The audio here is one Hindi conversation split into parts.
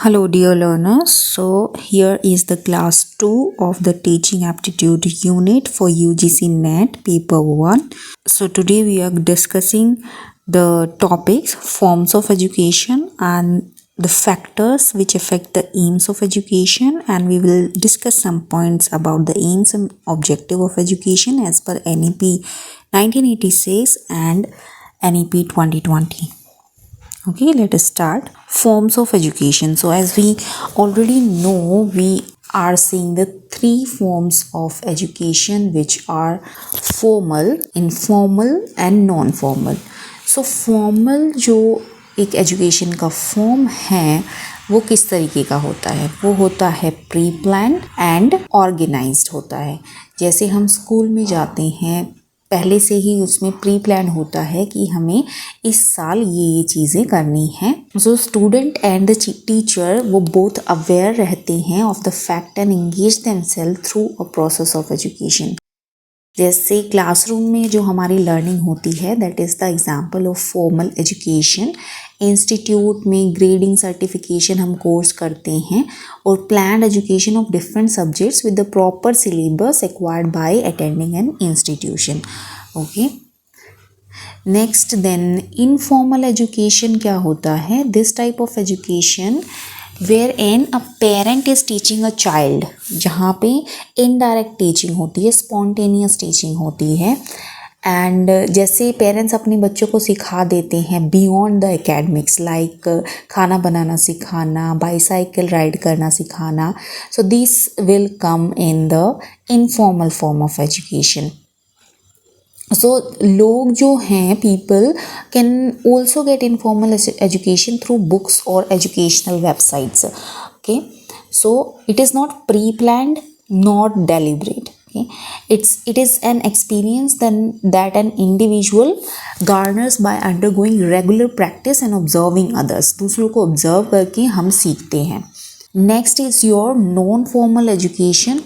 Hello, dear learners. So, here is the class 2 of the Teaching Aptitude Unit for UGC NET Paper 1. So, today we are discussing the topics forms of education and the factors which affect the aims of education, and we will discuss some points about the aims and objective of education as per NEP 1986 and NEP 2020. Okay, let us start. Forms of education. So as we already know, we are seeing the three forms of education which are formal, informal and non-formal. So formal जो एक एजुकेशन का फॉर्म है वो किस तरीके का होता है, वो होता है प्री प्लान्ड एंड ऑर्गेनाइज्ड होता है। जैसे हम स्कूल में जाते हैं, पहले से ही उसमें प्री प्लान होता है कि हमें इस साल ये चीज़ें करनी हैं। So student and the teacher वो बोथ अवेयर रहते हैं of the fact and engage themself through a process of education. जैसे क्लासरूम में जो हमारी लर्निंग होती है, that is the example of formal education. Institute में ग्रेडिंग सर्टिफिकेशन हम कोर्स करते हैं, और planned education of different subjects with the proper syllabus acquired by attending an institution. Okay, next then informal education क्या होता है? This type of education where an a parent is teaching a child, जहाँ पे इनडायरेक्ट टीचिंग होती है, स्पॉन्टेनियस टीचिंग होती है। एंड जैसे पेरेंट्स अपने बच्चों को सिखा देते हैं बियॉन्ड द एकेडमिक्स, लाइक खाना बनाना सिखाना, बाईसाइकिल राइड करना सिखाना। So this will come in the informal form of education. So लोग जो हैं, people can also get informal education through books और educational websites. Okay, so it is not preplanned, not deliberate. Okay, it is an experience that an individual garners by undergoing regular practice and observing others. दूसरों को observe करके हम सीखते हैं. Next is your non-formal education.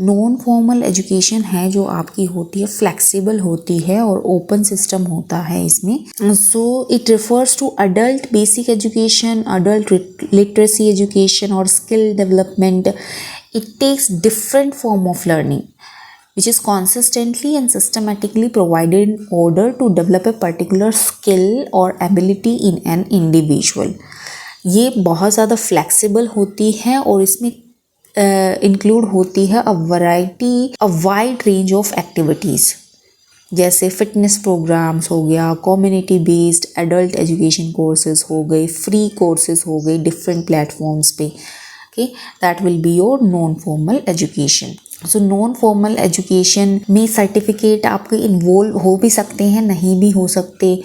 Non formal education है जो आपकी होती है, फ्लेक्सिबल होती है और ओपन सिस्टम होता है इसमें। So it refers to adult basic education, adult literacy education और skill development. It takes different form of learning which is consistently and systematically provided in order to develop a particular skill or ability in an individual. ये बहुत ज़्यादा फ्लेक्सिबल होती है और इसमें इंक्लूड होती है a wide range of activities, जैसे फिटनेस प्रोग्राम्स हो गया, community based adult education courses हो गए, फ्री कोर्सेज हो गए डिफरेंट प्लेटफॉर्म्स पे. Okay, that will be your non-formal education. So non-formal education में सर्टिफिकेट आपके इन्वॉल्व हो भी सकते हैं, नहीं भी हो सकते,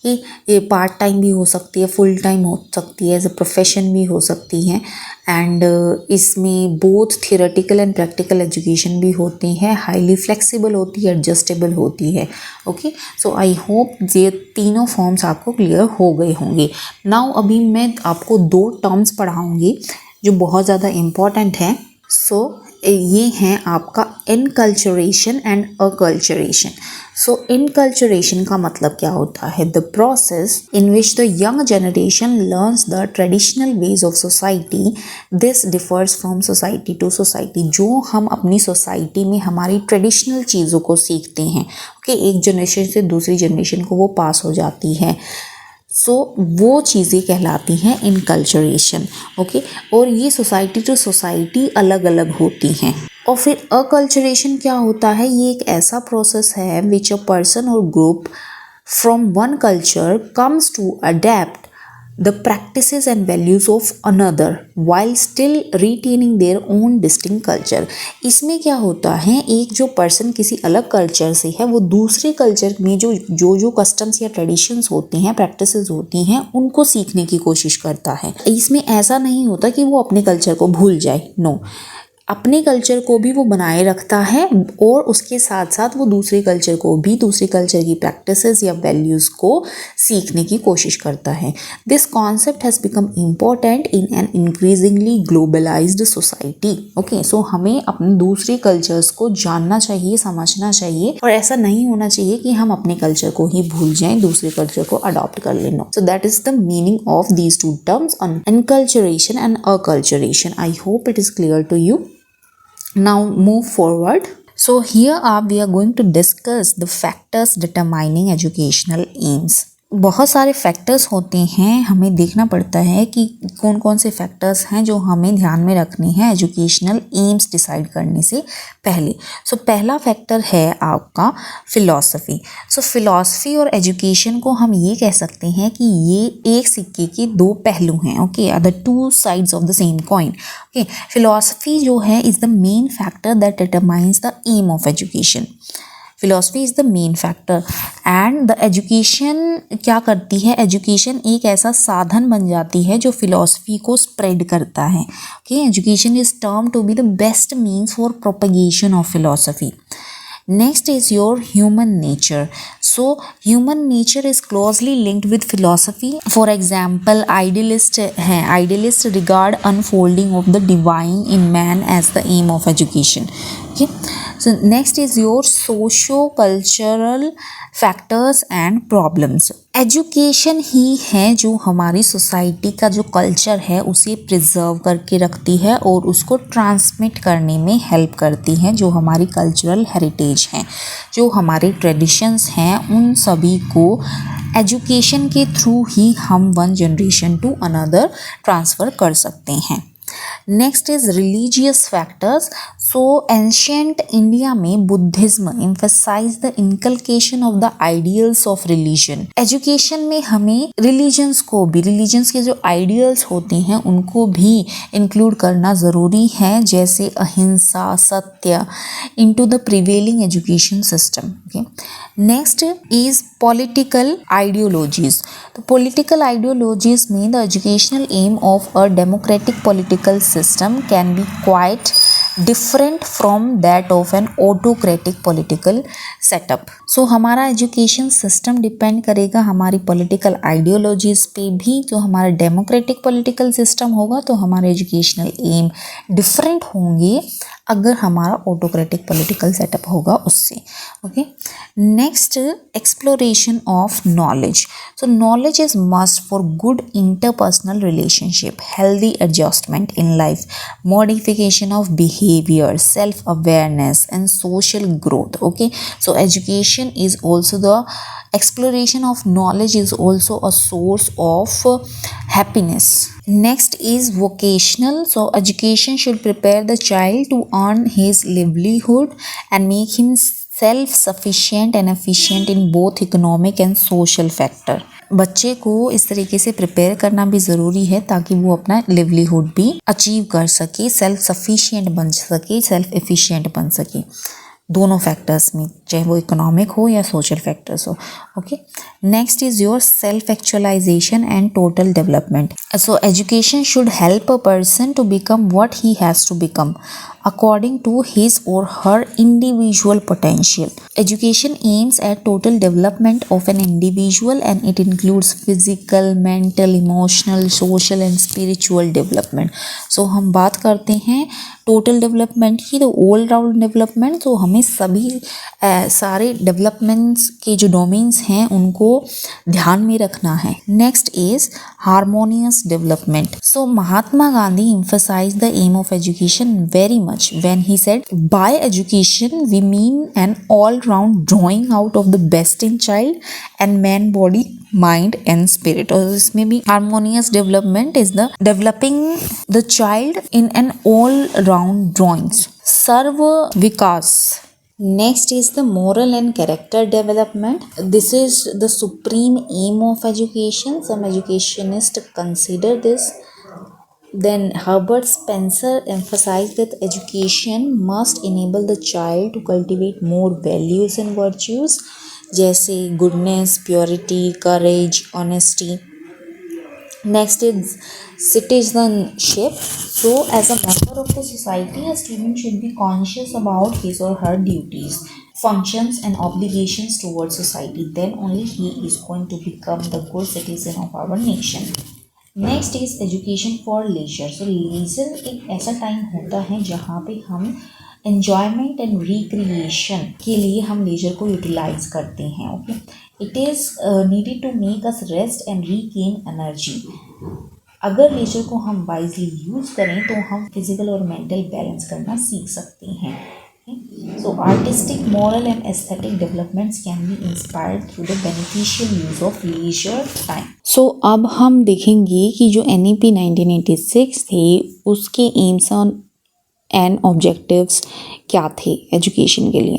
कि ये पार्ट टाइम भी हो सकती है, फुल टाइम हो सकती है, एज अ प्रोफेशन भी हो सकती हैं. एंड इसमें both theoretical and practical education भी होती हैं, हाईली फ्लेक्सिबल होती है, एडजस्टेबल होती है. ओके, सो आई होप ये तीनों फॉर्म्स आपको क्लियर हो गए होंगे. नाउ अभी मैं आपको दो टर्म्स पढ़ाऊँगी जो बहुत ज़्यादा इम्पॉर्टेंट है. सो ये हैं आपका inculturation and acculturation. So inculturation का मतलब क्या होता है? The process in which the young generation learns the traditional ways of society. This differs from society to society. जो हम अपनी सोसाइटी में हमारी ट्रेडिशनल चीज़ों को सीखते हैं, ओके, एक जनरेशन से दूसरी जनरेशन को वो पास हो जाती है. सो वो चीज़ें कहलाती हैं इनकल्चरेशन. ओके, और ये सोसाइटी टू सोसाइटी अलग अलग होती हैं. और फिर अकल्चरेशन क्या होता है? ये एक ऐसा प्रोसेस है विच अ पर्सन और group from one culture comes to adapt the practices and values of another while still retaining their own distinct culture. इसमें क्या होता है, एक जो पर्सन किसी अलग कल्चर से है, वो दूसरे कल्चर में जो कस्टम्स या ट्रेडिशंस होते हैं, प्रैक्टिसेस होती हैं, उनको सीखने की कोशिश करता है. इसमें ऐसा नहीं होता कि वो अपने कल्चर को भूल जाए. नो, अपने कल्चर को भी वो बनाए रखता है और उसके साथ साथ वो दूसरे कल्चर को भी, दूसरे कल्चर की प्रैक्टिसेस या वैल्यूज़ को सीखने की कोशिश करता है। This concept has become important in an increasingly globalised society. Okay, so हमें अपने दूसरे कल्चर्स को जानना चाहिए, समझना चाहिए, और ऐसा नहीं होना चाहिए कि हम अपने कल्चर को ही भूल जाएं, दूसरे कल्चर को अडॉप्ट कर लेना। So that is the meaning of these two terms, enculturation and acculturation. I hope it is clear to you. Now move forward. So here we are going to discuss the factors determining educational aims. बहुत सारे फैक्टर्स होते हैं, हमें देखना पड़ता है कि कौन कौन से फैक्टर्स हैं जो हमें ध्यान में रखने हैं एजुकेशनल एम्स डिसाइड करने से पहले। सो पहला फैक्टर है आपका फिलॉसफी। सो फिलॉसफी और एजुकेशन को हम ये कह सकते हैं कि ये एक सिक्के के दो पहलू हैं। Okay, are the two sides of the same coin. Okay, philosophy जो है is the main factor that determines the aim of education. Philosophy is the main factor and the education क्या करती है, एजुकेशन एक ऐसा साधन बन जाती है जो फिलॉसफी को स्प्रेड करता है। Okay, education is term to be the best means for propagation of philosophy. Next is your human nature. So human nature is closely linked with philosophy. For example, idealist regard unfolding of the divine in man as the aim of education. Okay, so next is your socio-cultural factors and problems. Education ही है जो हमारी सोसाइटी का जो कल्चर है उसे प्रिजर्व करके रखती है और उसको ट्रांसमिट करने में हेल्प करती है। जो हमारी कल्चरल हेरिटेज हैं, जो हमारे ट्रेडिशंस हैं, उन सभी को एजुकेशन के थ्रू ही हम one generation to another transfer कर सकते हैं। Next is religious factors. So ancient India में Buddhism emphasise the inculcation of the ideals of religion. Education में हमें रिलीजन्स के जो आइडियल्स होते हैं उनको भी इंक्लूड करना ज़रूरी है, जैसे अहिंसा, सत्य, into the prevailing education system. Okay, next is political ideologies. तो पॉलिटिकल आइडियोलॉजीज में the educational aim of a democratic political system can be quite different from that of an autocratic political setup. So हमारा एजुकेशन सिस्टम डिपेंड करेगा हमारी पॉलिटिकल आइडियोलॉजीज पे भी। जो हमारा डेमोक्रेटिक पॉलिटिकल सिस्टम होगा तो हमारे एजुकेशनल एम डिफरेंट होंगे अगर हमारा ऑटोक्रेटिक पॉलिटिकल सेटअप होगा उससे। Okay, next exploration of knowledge. So knowledge is must for good interpersonal relationship, healthy adjustment in life, modification of behaviour, self awareness and social growth. Okay, so education is also the exploration of knowledge is also a source of happiness. Next is vocational. So education should prepare the child to earn his livelihood and make him self-sufficient and efficient in both economic and social factor. बच्चे को इस तरीके से प्रिपेयर करना भी ज़रूरी है ताकि वो अपना लिवलीहुड भी अचीव कर सके, सेल्फ सफिशिएंट बन सके, सेल्फ एफिशिएंट बन सके, दोनों फैक्टर्स में, चाहे वो इकोनॉमिक हो या सोशल फैक्टर्स हो। Okay, next is your self actualization and total development. So education should help a person to become what he has to become according to his or her individual potential. Education aims at total development of an individual and it includes physical, mental, emotional, social and spiritual development. So हम बात करते हैं टोटल डेवलपमेंट की, तो ऑल राउंड डेवलपमेंट। तो हमें सभी सारे डेवलपमेंट्स के जो डोमेन्स हैं उनको ध्यान में रखना है। Next is harmonious development. So Mahatma Gandhi emphasized the aim of education very much when he said, by education we mean an all-round drawing out of the best in child and man, body, mind and spirit. और इसमें भी harmonious development is the developing the child in an all-round drawings. सर्व विकास। Next is the moral and character development. This is the supreme aim of education. Some educationists consider this. Then Herbert Spencer emphasized that education must enable the child to cultivate more values and virtues, जैसे goodness, purity, courage, honesty. Next is citizenship. So as a member of the society, a student should be conscious about his or her duties, functions and obligations towards society. Then only he is going to become the good citizen of our nation. Next is education for leisure. So leisure एक ऐसा टाइम होता है जहाँ पे हम एन्जॉयमेंट एंड रिक्रिएशन के लिए हम लेजर को यूटिलाइज करते हैं. Okay, it is needed to make us rest and regain energy. अगर लेजर को हम वाइजली यूज़ करें तो हम फिजिकल और मेंटल बैलेंस करना सीख सकते हैं. So artistic, moral and aesthetic developments can be inspired through the beneficial use of leisure time. So अब हम देखेंगे कि जो NEP 1986 थे उसके एम्स एंड ऑब्जेक्टिव्स क्या थे एजुकेशन के लिए.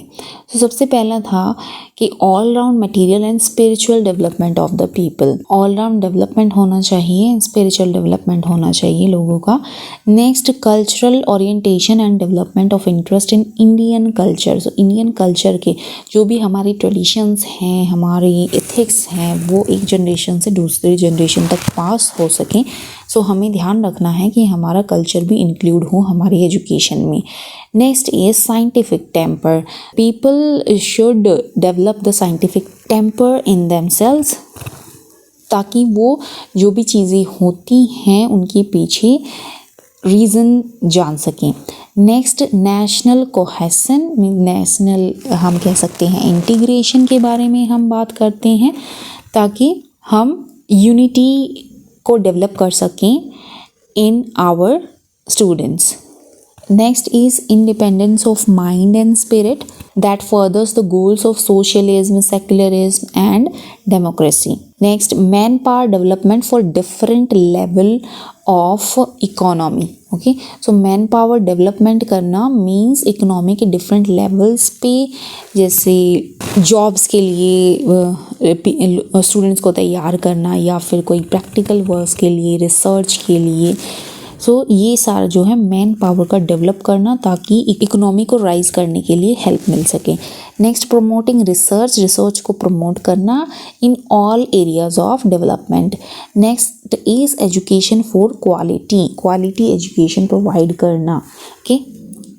तो सबसे पहला था कि all round material and spiritual development of the people. All round development होना चाहिए, स्पिरिचुअल डेवलपमेंट होना चाहिए लोगों का. Next, cultural orientation and development of interest in Indian culture. So Indian culture के जो भी हमारी ट्रेडिशंस हैं, हमारी एथिक्स हैं, वो एक जनरेशन से दूसरी जनरेशन तक पास हो सकें. सो हमें ध्यान रखना है कि हमारा कल्चर भी इंक्लूड हो हमारी एजुकेशन में. Next is scientific temper. People should develop the scientific temper in themselves ताकि वो जो भी चीज़ें होती हैं उनके पीछे रीज़न जान सकें. Next, national cohesion. नेशनल हम कह सकते हैं इंटीग्रेशन के बारे में हम बात करते हैं ताकि हम यूनिटी को डेवलप कर सकें in our students. Next is independence of mind and spirit that furthers the goals of socialism, secularism and democracy. Next, manpower development for different level of economy. Okay, so man power development करना मीन्स इकोनॉमी के डिफरेंट लेवल्स पे, जैसे जॉब्स के लिए स्टूडेंट्स को तैयार करना या फिर कोई प्रैक्टिकल वर्क्स के लिए, रिसर्च के लिए. सो ये सारा जो है मैन पावर का डेवलप करना ताकि इकोनॉमी को राइज करने के लिए हेल्प मिल सके. Next, promoting research. रिसर्च को प्रमोट करना in all areas of development. Next is education for quality. Quality education provide करना. ओके,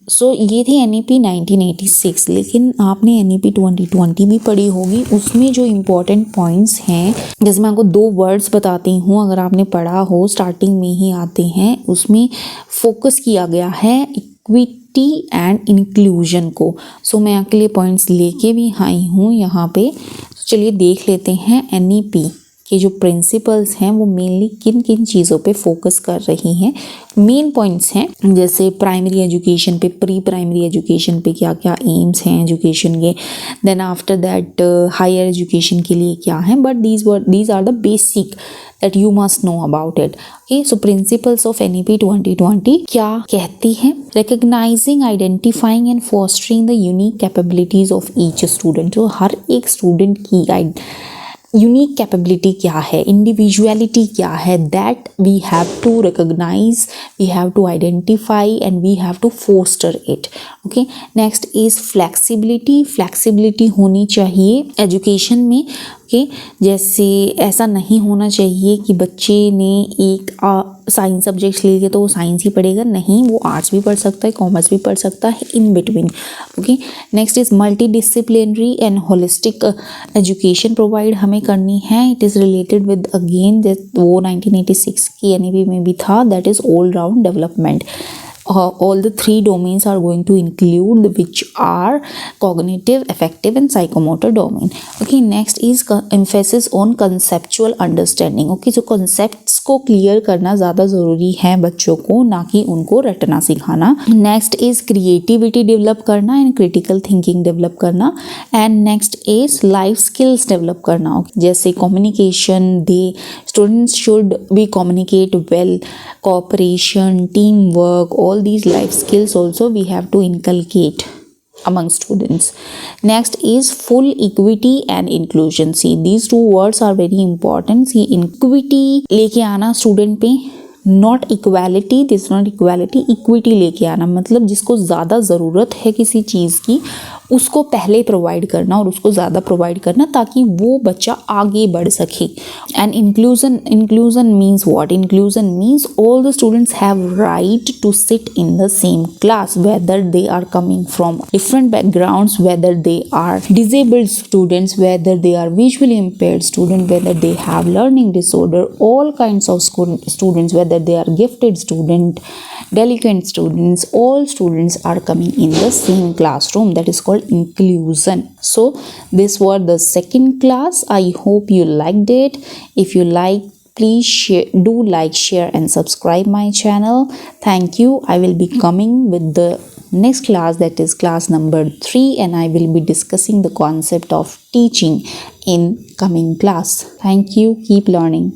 सो ये थी NEP 1986. लेकिन आपने NEP 2020 भी पढ़ी होगी. उसमें जो इम्पोर्टेंट पॉइंट्स हैं, जैसे मैं आपको 2 वर्ड्स बताती हूँ, अगर आपने पढ़ा हो स्टार्टिंग में ही आते हैं. उसमें फोकस किया गया है इक्विटी एंड इंक्लूजन को. सो मैं आपके लिए पॉइंट्स लेके भी आई हूँ यहाँ पे. तो चलिए देख लेते हैं NEP के जो प्रिंसिपल्स हैं वो मेनली किन किन चीज़ों पे फोकस कर रही हैं. मेन पॉइंट्स हैं जैसे प्राइमरी एजुकेशन पे, प्री प्राइमरी एजुकेशन पे क्या क्या एम्स हैं एजुकेशन के. Then after that higher education के लिए क्या है. But these are the basic that you must know about it. Okay, so principles of NEP 2020 क्या कहती हैं. Recognizing, identifying and fostering the unique capabilities of each student. तो हर एक स्टूडेंट की यूनिक कैपेबिलिटी क्या है, इंडिविजुअलिटी क्या है, that we have to recognize, we have to identify and we have to foster it. Okay, next is flexibility. Flexibility होनी चाहिए एजुकेशन में. ओके, जैसे ऐसा नहीं होना चाहिए कि बच्चे ने एक साइंस सब्जेक्ट्स ले लिया तो वो साइंस ही पढ़ेगा. नहीं, वो आर्ट्स भी पढ़ सकता है, कॉमर्स भी पढ़ सकता है, in between. Okay, next is multi disciplinary and holistic education provide हमें करनी है. It is related with again वो 1986 की NEP में भी था, that is all round development. All the 3 domains are going to include which are cognitive, affective and psychomotor domain. Okay, next is emphasis on conceptual understanding. Okay, so concepts को clear करना ज़्यादा ज़रूरी है बच्चों को, ना कि उनको रटना सिखाना. Next is creativity develop करना and critical thinking develop करना. And next is life skills develop करना. Okay, जैसे communication, students should be communicate well, cooperation, teamwork, all these life skills also we have to inculcate among students. Next is full equity and inclusion. See, these 2 words are very important. See, equity लेके आना स्टूडेंट पे, not equality. This not equality, equity लेके आना. मतलब जिसको ज़्यादा ज़रूरत है किसी चीज़ की उसको पहले प्रोवाइड करना और उसको ज़्यादा प्रोवाइड करना ताकि वो बच्चा आगे बढ़ सके. And inclusion means what? Inclusion means all the students have right to sit in the same class, whether they are coming from different backgrounds, whether they are disabled students, whether they are visually impaired students, whether they have learning disorder, all kinds of students, whether they are gifted student, delicate students, all students are coming in the same classroom. That is called inclusion. So this was the second class. I hope you liked it. If you like, please do like, share and subscribe my channel. Thank you. I will be coming with the next class, that is class number 3, and I will be discussing the concept of teaching in coming class. Thank you. Keep learning.